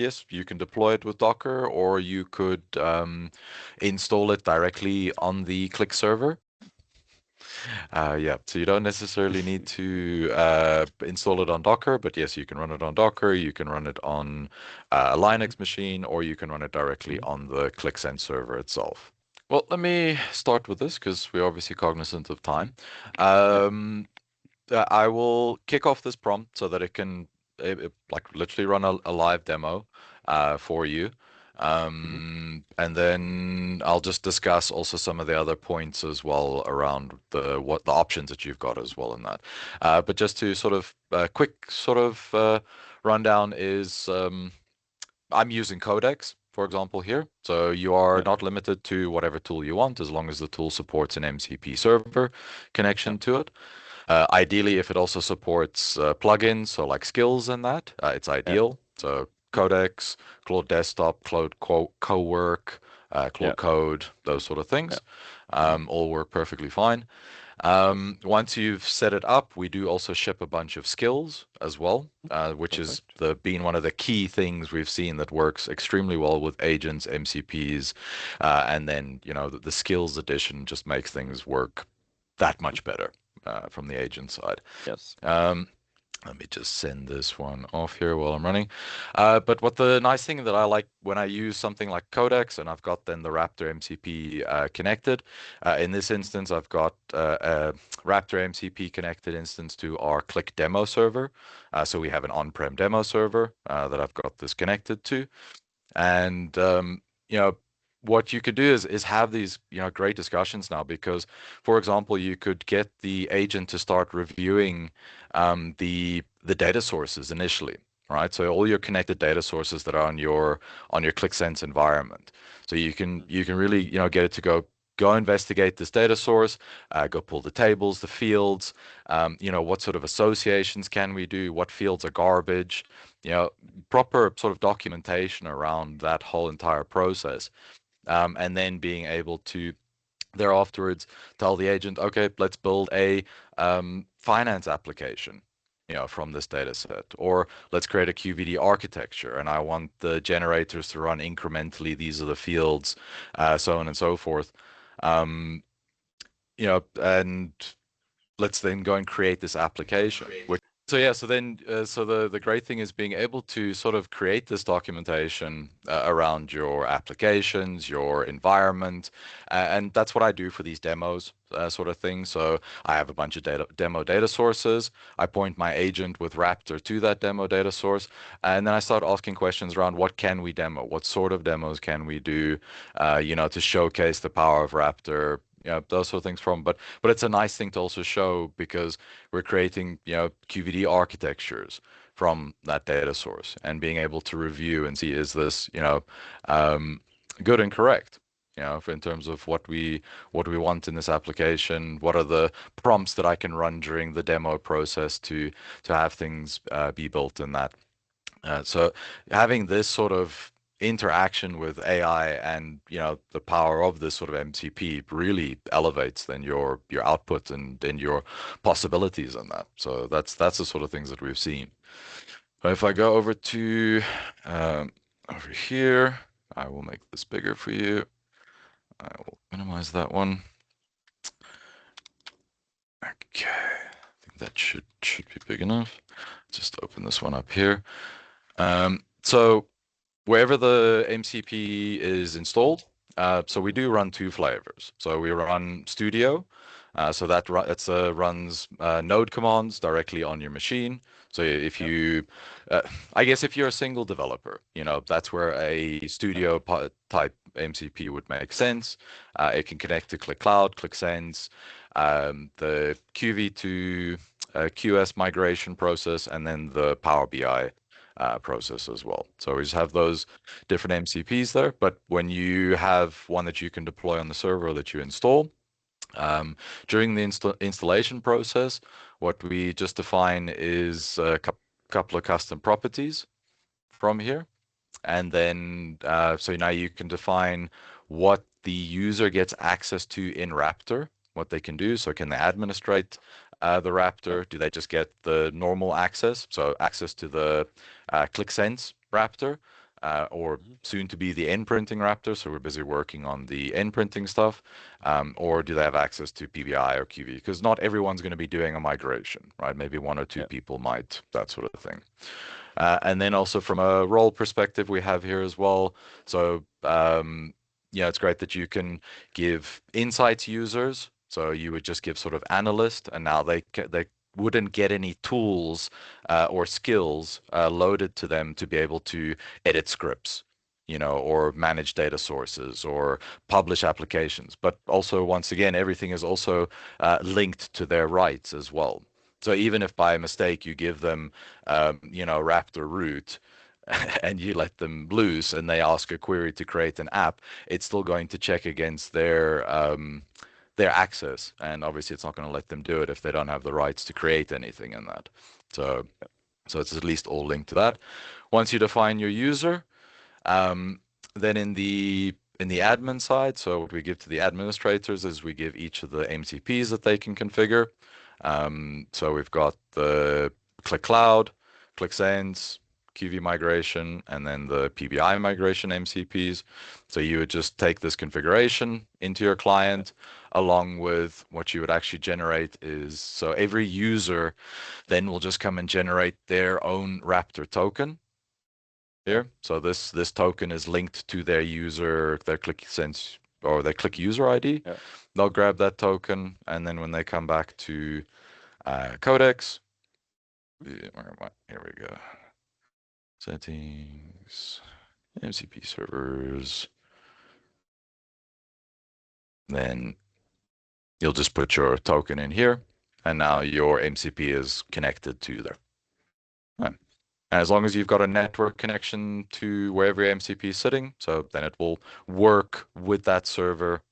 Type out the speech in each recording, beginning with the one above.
yes, you can deploy it with Docker, or you could install it directly on the Qlik server. Yeah, so you don't necessarily need to install it on Docker, but yes, you can run it on Docker, you can run it on a Mhm, Linux machine, or you can run it directly mhm. on the ClickSense server itself. Well, let me start with this because we're obviously cognizant of time. Yeah. Um, I will kick off this prompt so that it can like literally run a live demo for you. Mhm. And then I'll just discuss also some of the other points as well around what the options that you've got as well in that. But just to sort of quick sort of rundown is I'm using Codex, for example, here. So you are Yeah. not limited to whatever tool you want as long as the tool supports an MCP server Yeah. connection to it. Ideally, if it also supports plugins, so like skills and that, it's Yeah. ideal. So Codex, Claude Desktop, Claude Cowork, Yeah. Claude Code, those sort of Yeah. things, Mhm. all work perfectly fine. Once you've set it up, we do also ship a bunch of skills as well, which is Perfect. been one of the key things we've seen that works extremely well with agents, MCPs, and then the skills edition just makes things work that Mhm. much better from the agent side. Yes. Um, Let me just send this one off here while I'm running. But what the nice thing that I like when I use something like Codex and I've got then the Raptor MCP connected, in this instance, I've got a Raptor MCP connected instance to our Qlik demo server. So we have an on-prem demo server that I've got this connected to. And you know, what you could do is have these great discussions now because, for example, you could get the agent to start reviewing the data sources initially, right? So all your connected data sources that are on your ClickSense environment. So you can really get it to go investigate this data source, go pull the tables, the fields, what sort of associations can we do, what fields are garbage, you know, proper sort of documentation around that whole entire process, and then being able to there afterwards tell the agent, okay, let's build a finance application, from this data set, or let's create a QVD architecture, and I want the generators to run incrementally. These are the fields, so on and so forth. Um, and let's then go and create this application. So yeah, so then so the great thing is being able to sort of create this documentation around your applications, your environment, and that's what I do for these demos, sort of thing. So I have a bunch of demo data sources. I point my agent with Raptor to that demo data source, and then I start asking questions around what can we demo, what sort of demos can we do, to showcase the power of Raptor. Those sort of things but it's a nice thing to also show because we're creating, QVD architectures from that data source and being able to review and see is this, um, good and correct, in terms of what we want in this application, what are the prompts that I can run during the demo process to have things be built in that. So having this sort of interaction with AI and the power of this sort of MCP really elevates then your output and then your possibilities in that. So that's the sort of things that we've seen. But if I go um, over here, I will make this bigger for you. I will minimize that one. Okay, I think that should be big enough. Just open this one up here. So wherever the MCP is installed, so we do run two flavors. So we run Studio, so runs node commands directly on your machine. So if Yeah. you, I guess if you're a single developer, that's where a Studio type MCP would make sense. It can connect to Qlik Cloud, ClickSense, the QV to QS migration process, and then the Power BI process as well. So we just have those different MCPs there. But when you have one that you can deploy on the server that you install, um, during the installation process, what we just define is a couple of custom properties from here. And then, so now you can define what the user gets access to in Raptor, what they can do. So can they administrate the Yeah. Raptor? Do they just get the normal access? So access to the ClickSense Raptor? or Mhm. soon to be the end printing Raptor. So we're busy working on the end printing stuff. Or do they have access to PBI or QV? Because not everyone's going to be doing a migration, right? Maybe one or two Yeah. people might, that sort of thing. And then also from a role perspective, we have here as well. So, it's great that you can give insights users. So you would just give sort of analyst, and now they wouldn't get any tools or skills loaded to them to be able to edit scripts, or manage data sources or publish applications. But also, once again, everything is also linked to their rights as well. So even if by mistake you give them, Raptor root, and you let them loose and they ask a query to create an app, it's still going to check against their access. And obviously it's not going to let them do it if they don't have the rights to create anything in that. So so it's at least all linked to that. Once you define your user, um, then in the admin side, so what we give to the administrators is we give each of the MCPs that they can configure. So we've got the Qlik Cloud, Qlik Sense, QV migration, and then the PBI migration MCPs. So you would just take this configuration into your Yeah. client, along with what you would actually generate is, so every user then will just come and generate their own Raptor token Yeah. here. So this token is linked to their user, their Qlik Sense or their Qlik user ID. Yeah. They'll grab that token, and then when they come back to Codex, where am I? Here we go. Settings, MCP servers. Then you'll just put your token in here, and now Yeah. your MCP is connected to there. Right. And as long as you've got a network connection to wherever your MCP is sitting, so then it will work with that server,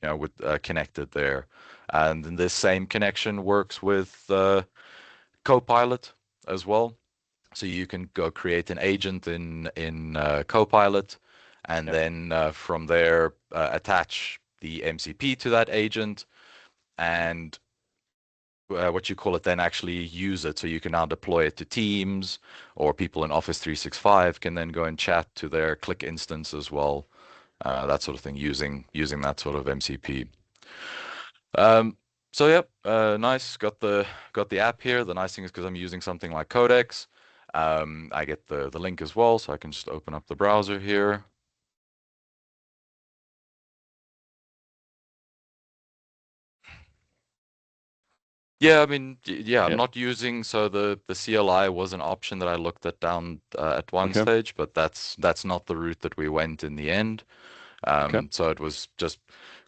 with connected there. And then this same connection works with Copilot as well. So you can go create an agent in Copilot, and Yeah. then from there attach the MCP to that agent, Mhm. and what you call it then actually use it. So you can now deploy it to Teams, or people in Office 365 can then go and chat to their Qlik instance as well, that sort of thing, using that sort of MCP. Um, so yep, nice. Got the app here. The nice thing is because I'm using something like Codex, I get the link as well, so I can just open up the browser here. Yeah, I mean, yeah, I'm Yeah. not using, so the CLI was an option that I looked at down at one Okay. stage, but that's not the route that we went in the end. Okay. So it was just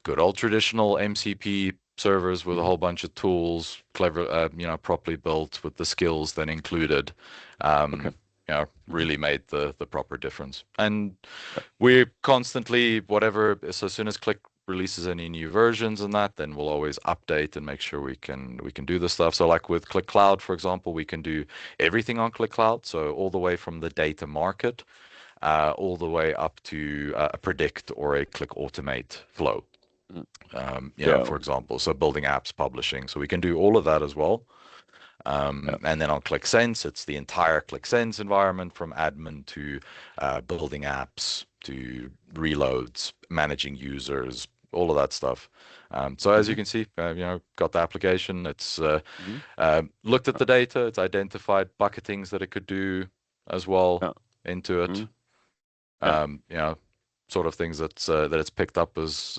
good old traditional MCP servers with a Mhm. whole bunch of tools, clever, properly built with the skills then included. Okay. Mhm. Really made the proper difference. And Yeah. we constantly, whatever, so as soon as Qlik releases any new versions and that, then we'll always update and make sure we can do the stuff. So like with Qlik Cloud, for example, we can do everything on Qlik Cloud. So all the way from the data market, all the way up to a predict or a Qlik automate flow. Mhm. Yeah. For example, so building apps, publishing. So we can do all of that as well. Yeah. And then on Qlik Sense, it's the entire Qlik Sense environment from admin to building apps to reloads, managing users, all of that stuff. So as you Mhm. can see, got the application. It's Mhm. looked at Yeah. the data. It's identified bucketings that it could do as well Yeah. into it. Mhm. Yeah. Um, you know, Sort of things that it's picked up as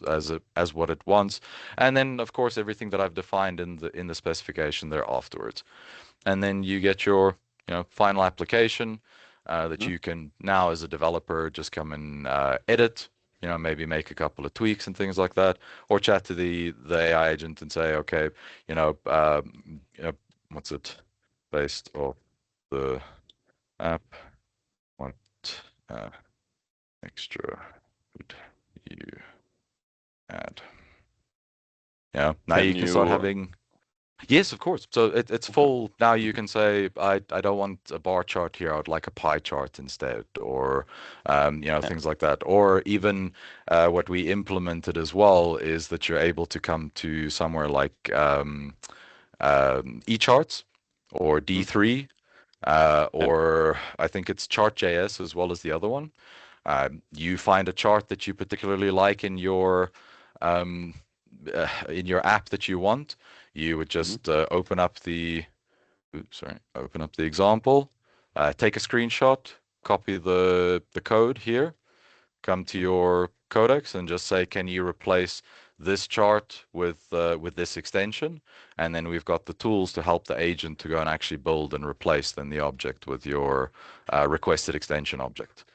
what it wants, and then of course everything that I've defined in the specification there afterwards. And then you get your final application that Mhm. you can now as a developer just come and edit, maybe make a couple of tweaks and things like that, or chat to the AI agent and say, okay, you know, what's it based off the app? What uh, extra would you add? Yeah, now Can you can start you? having. Yes, of course. So it's Okay. full. Now you Mhm. can say, I don't want a bar chart here. I would like a pie chart instead, or Yeah. things like that. Or even what we implemented as well is that you're able to come to somewhere like eCharts or Mhm. D3. or I think it's Chart.js as well as the other one. You find a chart that you particularly like um, in your app that you want. You would just open up the, oops, sorry, open up the example, take a screenshot, copy the code here, come to your codex and just say, can you replace this chart with this extension? And then we've got the tools to help the agent to go and actually build and replace then the object with your requested extension object.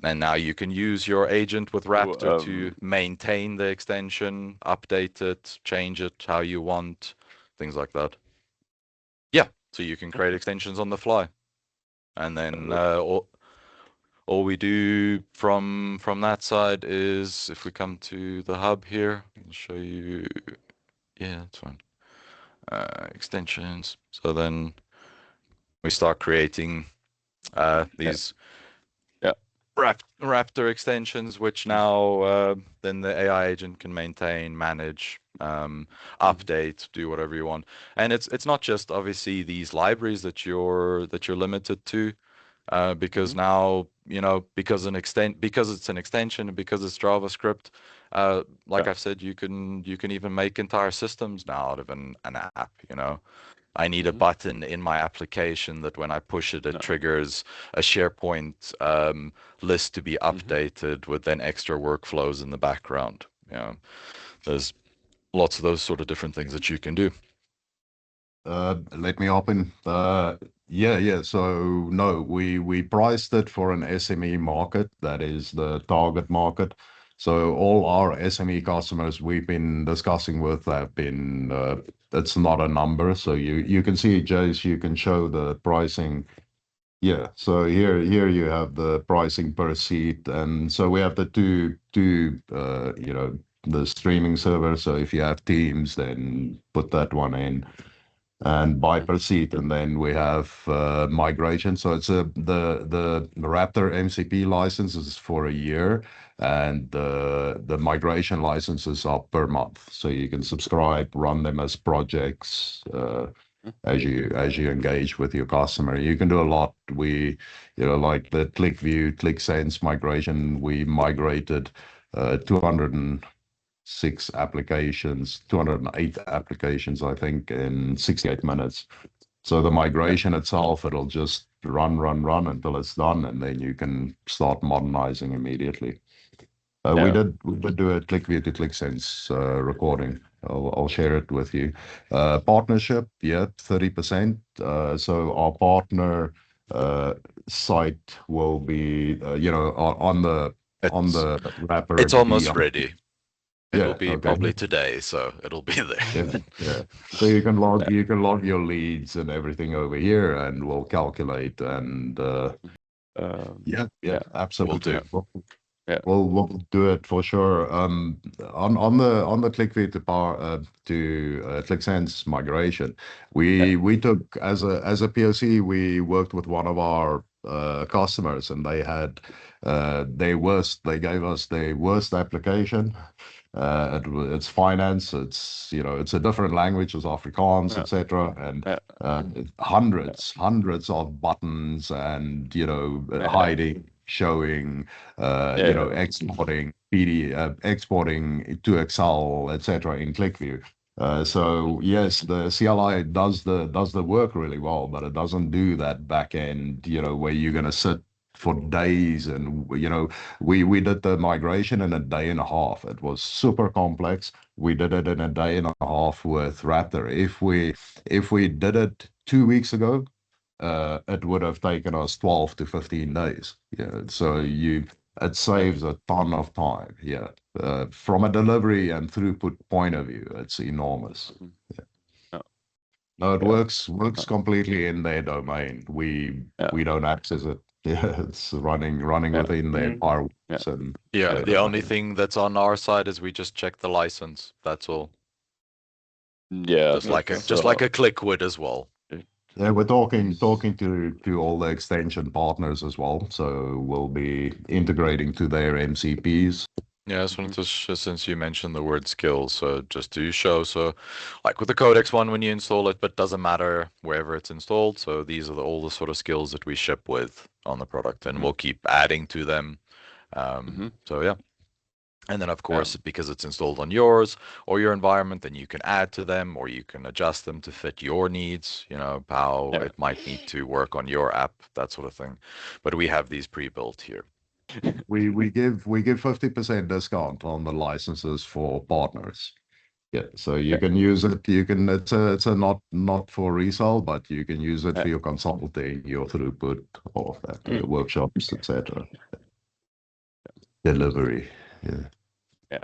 And now you can use your agent with Raptor to maintain the extension, update it, change it how you want, things like that. Yeah, so you can create extensions on the fly. And then all we do from that side is if we come to the hub here, I'll show you. Yeah, that's fine. Extensions. So then we start creating these Raptor extensions, which now then the AI agent can maintain, manage, update, do whatever you want. And it's not just obviously these libraries that you're limited to. Because now, because it's an extension and because it's JavaScript, like I've said, you can even make entire systems now out of an app, I need a button in my application that when I push it, it triggers a SharePoint list to be updated with then extra workflows in the background. There's lots of those sort of different things that you can do. Let me open. Yeah. So no, we priced it for an SME market. That is the target market. So all our SME customers we've been discussing with have been. It's not a number. So you can see, Jace. You can show the pricing. Yeah. So here you have the pricing per seat, and so we have the two the streaming server. So if you have Teams, then put that one in and buy per seat, and then we have migration. So it's the Raptor MCP license is for a year, and the migration licenses are per month. So you can subscribe, run them as projects as you engage with your customer. You can do a lot. We, like the Qlik View, Qlik Sense migration, we migrated 206 applications, 208 applications, I think, in 68 minutes. So the migration itself, it'll just run until it's done, and then you can start modernizing immediately. We did do a Qlik View to Qlik Sense recording. I'll share it with you. Partnership, 30%. So our partner site will be, on the wrapper. It's almost ready. It'll be probably today, so it'll be there. Yeah. So you can log your leads and everything over here, and we'll calculate and absolutely. We'll do it for sure. On the Qlik View to Qlik Sense migration, we took as a POC. We worked with one of our customers, and they had they gave us their worst application. It's finance. It's it's a different language. It's Afrikaans, etc. And hundreds of buttons and hiding, showing, exporting PDF, exporting to Excel, etc. in Qlik View. So yes, the CLI does the work really well, but it doesn't do that back end, where you're going to sit for days. And we did the migration in a day and a half. It was super complex. We did it in a day and a half with Raptor. If we did it 2 weeks ago, it would have taken us 12 to 15 days. So it saves a ton of time. From a delivery and throughput point of view, it's enormous. No, it works completely in their domain. We don't access it. It's running within their firewalls. And the only thing that's on our side is we just check the license. That's all. Just like a Qlik would as well. Yeah, we're talking to all the extension partners as well. So we'll be integrating to their MCPs. Yeah, I just wanted to since you mentioned the word skills, so just to show, so like with the Codex one, when you install it, but doesn't matter wherever it's installed. So these are all the sort of skills that we ship with on the product, and we'll keep adding to them. So yeah. And then of course, because it's installed on yours or your environment, then you can add to them or you can adjust them to fit your needs, how it might need to work on your app, that sort of thing. But we have these pre-built here. We give 50% discount on the licenses for partners. Yeah, so you can use it. You can it's a not for resale, but you can use it for your consulting, your throughput, all of that, your workshops, etc. Delivery. Yeah. Yeah.